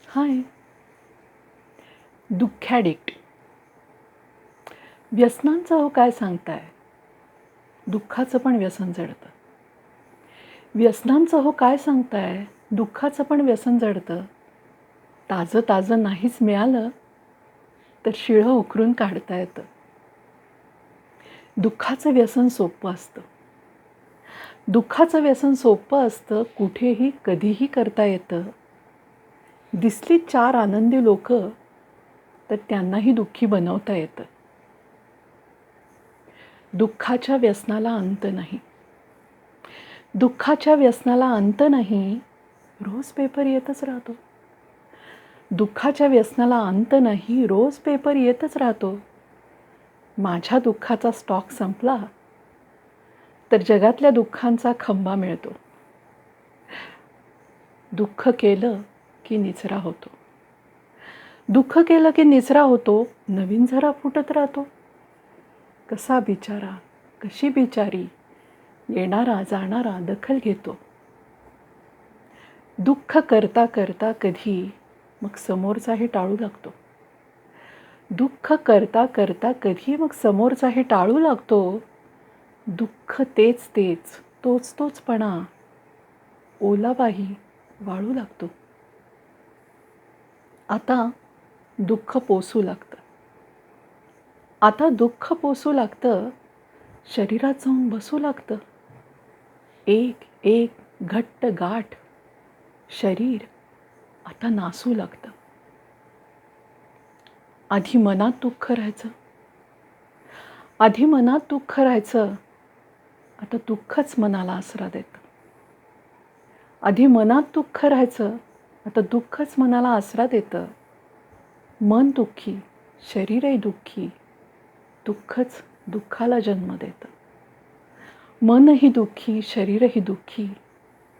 हाय. दुःखॅडिक्ट. व्यसनांचं हो काय सांगताय? दुःखाचं पण व्यसन जडतं. व्यसनांचं हो काय सांगताय? दुःखाचं पण व्यसन जडतं. ताजं ताजं नाहीच मिळालं तर शिळं उकरून काढता येतं. दुःखाचं व्यसन सोपं असतं. दुःखाचं व्यसन सोपं असतं, कुठेही कधीही करता येतं. दिसली 4 आनंदी लोकं तर त्यांनाही दुःखी बनवता येतं. दुःखाच्या व्यसनाला अंत नाही. दुःखाच्या व्यसनाला अंत नाही. रोज पेपर येतच राहतो. दुःखाच्या व्यसनाला अंत नाही. रोज पेपर येतच राहतो. माझ्या दुःखाचा स्टॉक संपला तर जगातल्या दुःखांचा खंबा मिळतो. दुःख केलं की निचरा होतो. दुःख केलं की निचरा होतो. नवीन झरा फुटत राहतो. कसा बिचारा, कशी बिचारी, येणारा जाणारा दखल घेतो. दुःख करता करता कधी मग समोरचाही टाळू लागतो. दुःख करता करता कधी मग समोरचाही टाळू लागतो. दुःख तेच तेच, तोच तोचपणा, ओलावाही वाळू लागतो. आता दुःख पोसू लागतं. आता दुःख पोसू लागतं. शरीरात जाऊन बसू लागतं. एक एक घट्ट गाठ शरीर आता नासू लागतं. आधी मनात दुःख राहायचं. आधी मनात दुःख राहायचं. आता दुःखच मनाला आसरा देतं. आधी मनात दुःख राहायचं. आता दुःखच मनाला आसरा देतं. मन दुःखी, शरीरही दुःखी. दुःखच दुःखाला जन्म देतं. मनही दुःखी, शरीरही दुःखी.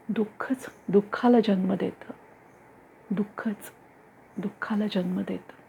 दुःखच दुःखाला जन्म देतं. दुःखच दुःखाला जन्म देतं.